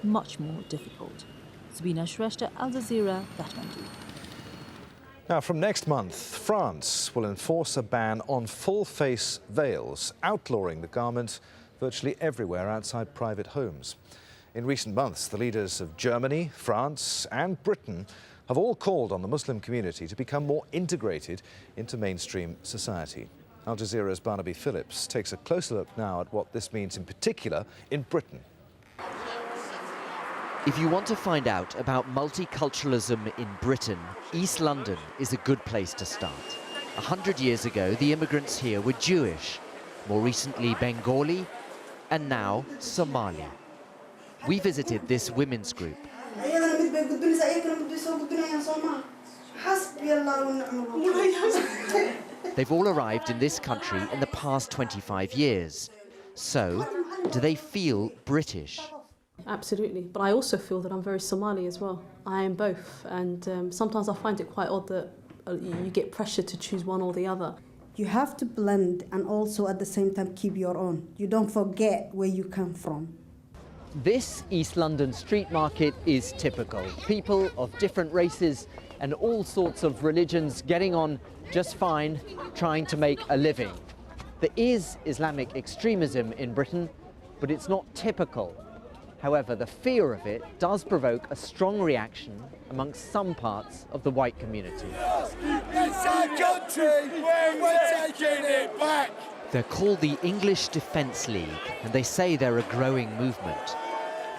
much more difficult. Sabina Shrestha, AlJazeera, Kathmandu. Now, from next month, France will enforce a ban on full-face veils, outlawing the garment virtually everywhere outside private homes. In recent months, the leaders of Germany, France and Britain have all called on the Muslim community to become more integrated into mainstream society. Al Jazeera's Barnaby Phillips takes a closer look now at what this means in particular in Britain. If you want to find out about multiculturalism in Britain, East London is a good place to start. 100 years ago, the immigrants here were Jewish, more recently Bengali, and now Somali. We visited this women's group. They've all arrived in this country in the past 25 years. So, do they feel British? Absolutely, but I also feel that I'm very Somali as well. I am both, and sometimes I find it quite odd that you get pressure to choose one or the other. You have to blend and also at the same time keep your own. You don't forget where you come from. This East London street market is typical. People of different races and all sorts of religions getting on just fine, trying to make a living. There is Islamic extremism in Britain, but it's not typical. However, the fear of it does provoke a strong reaction amongst some parts of the white community. It's our country! We're taking it back! They're called the English Defence League, and they say they're a growing movement.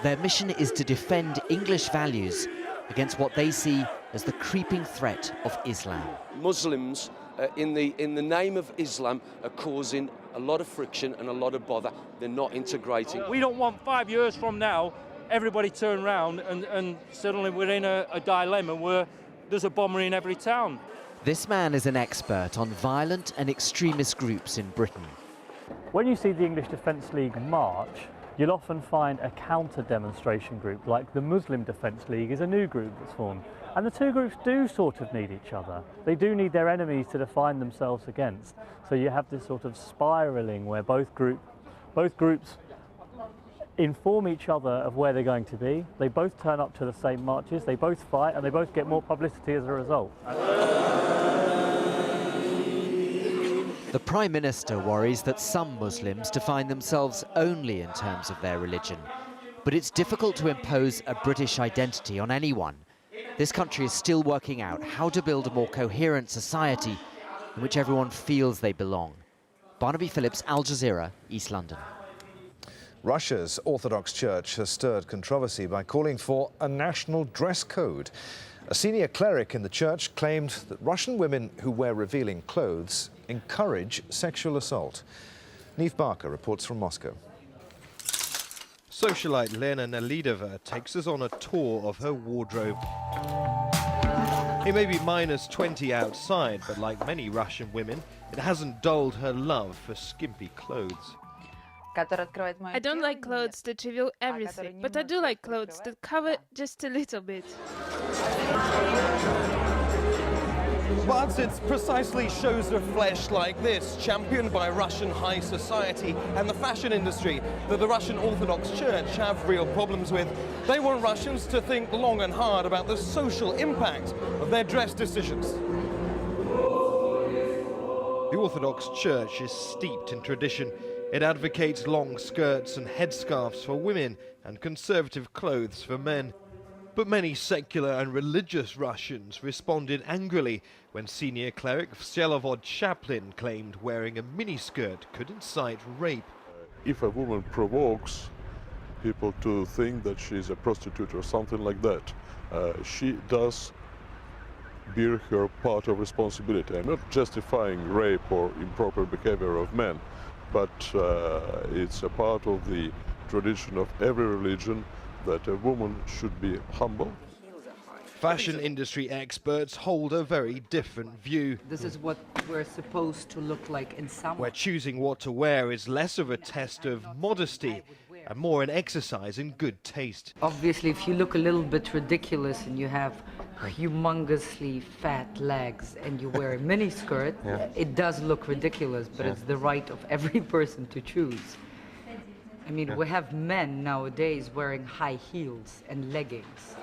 Their mission is to defend English values against what they see as the creeping threat of Islam. Muslims, in the name of Islam, are causing a lot of friction and a lot of bother. They're not integrating. We don't want 5 years from now, everybody turn around and suddenly we're in a dilemma where there's a bomber in every town. This man is an expert on violent and extremist groups in Britain. When you see the English Defence League march, you'll often find a counter-demonstration group, like the Muslim Defence League is a new group that's formed. And the two groups do sort of need each other. They do need their enemies to define themselves against. So you have this sort of spiralling where both groups inform each other of where they're going to be. They both turn up to the same marches, they both fight, and they both get more publicity as a result. The Prime Minister worries that some Muslims define themselves only in terms of their religion. But it's difficult to impose a British identity on anyone. This country is still working out how to build a more coherent society in which everyone feels they belong. Barnaby Phillips, Al Jazeera, East London. Russia's Orthodox Church has stirred controversy by calling for a national dress code. A senior cleric in the church claimed that Russian women who wear revealing clothes encourage sexual assault. Neve Barker reports from Moscow. Socialite Lena Nelidova takes us on a tour of her wardrobe. It may be minus 20 outside, but like many Russian women, it hasn't dulled her love for skimpy clothes. I don't like clothes that reveal everything, but I do like clothes that cover just a little bit. But it's precisely shows of flesh like this, championed by Russian high society and the fashion industry, that the Russian Orthodox Church have real problems with. They want Russians to think long and hard about the social impact of their dress decisions. The Orthodox Church is steeped in tradition. It advocates long skirts and headscarves for women and conservative clothes for men. But many secular and religious Russians responded angrily when senior cleric Vsevolod Chaplin claimed wearing a miniskirt could incite rape. If a woman provokes people to think that she's a prostitute or something like that, she does bear her part of responsibility. I'm not justifying rape or improper behavior of men, but it's a part of the tradition of every religion that a woman should be humble. Fashion industry experts hold a very different view. This is what we're supposed to look like in summer. Where choosing what to wear is less of a test of modesty and more an exercise in good taste. Obviously, if you look a little bit ridiculous and you have humongously fat legs and you wear a miniskirt, it does look ridiculous, but it's the right of every person to choose. I mean, we have men nowadays wearing high heels and leggings.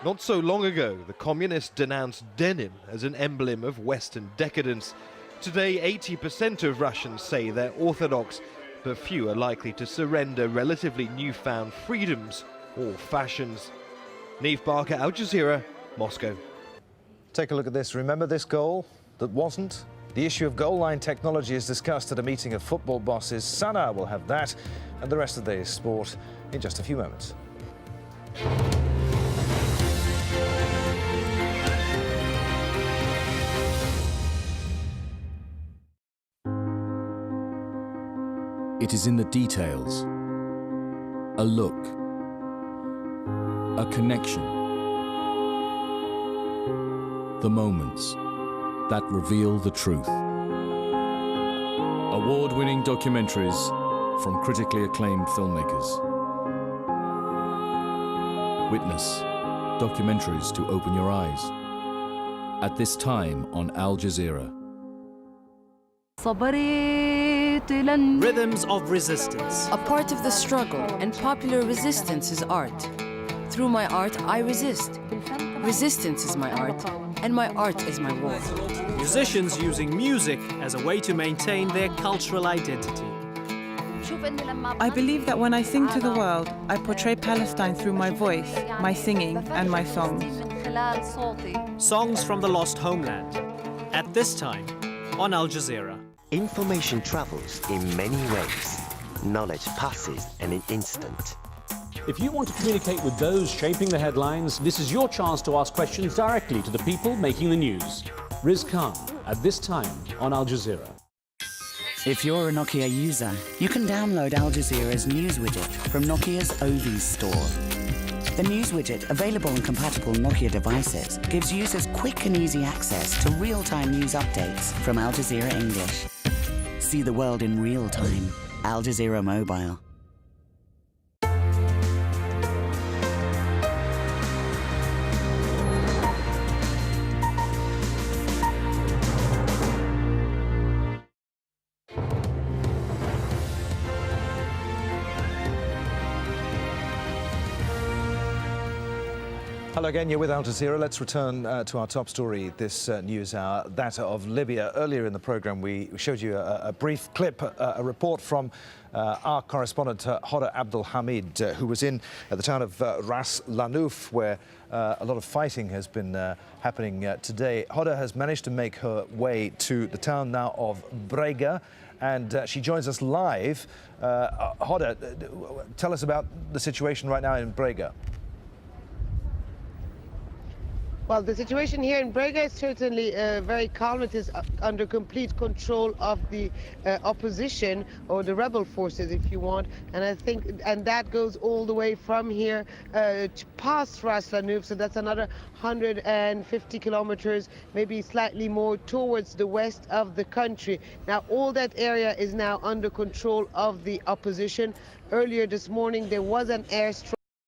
Not so long ago, the communists denounced denim as an emblem of Western decadence. Today, 80% of Russians say they're orthodox, but few are likely to surrender relatively newfound freedoms or fashions. Neve Barker, Al Jazeera, Moscow. Take a look at this. Remember this goal that wasn't? The issue of goal line technology is discussed at a meeting of football bosses. Sana will have that and the rest of the day's sport in just a few moments. It is in the details. A look. A connection. The moments that reveal the truth. Award-winning documentaries from critically acclaimed filmmakers. Witness documentaries to open your eyes. At this time on Al Jazeera. Rhythms of resistance. A part of the struggle and popular resistance is art. Through my art, I resist. Resistance is my art, and my art is my war. Musicians using music as a way to maintain their cultural identity. I believe that when I sing to the world, I portray Palestine through my voice, my singing, and my songs. Songs from the lost homeland. At this time on Al Jazeera. Information travels in many ways. Knowledge passes in an instant. If you want to communicate with those shaping the headlines, this is your chance to ask questions directly to the people making the news. Riz Khan, at this time on Al Jazeera. If you're a Nokia user, you can download Al Jazeera's news widget from Nokia's Ovis store. The news widget, available on compatible Nokia devices, gives users quick and easy access to real-time news updates from Al Jazeera English. See the world in real time. Al Jazeera Mobile. Hello again, you're with Al Jazeera. Let's return to our top story this news hour, that of Libya. Earlier in the programme, we showed you a brief clip, a report from our correspondent, Hoda Abdul Hamid, who was in the town of Ras Lanouf, where a lot of fighting has been happening today. Hoda has managed to make her way to the town now of Brega, and she joins us live. Hoda, tell us about the situation right now in Brega. Well, the situation here in Brega is certainly very calm. It is under complete control of the opposition, or the rebel forces, if you want. And I think, and that goes all the way from here past Ras Lanouf. So that's another 150 kilometers, maybe slightly more, towards the west of the country. Now, all that area is now under control of the opposition. Earlier this morning, there was an airstrike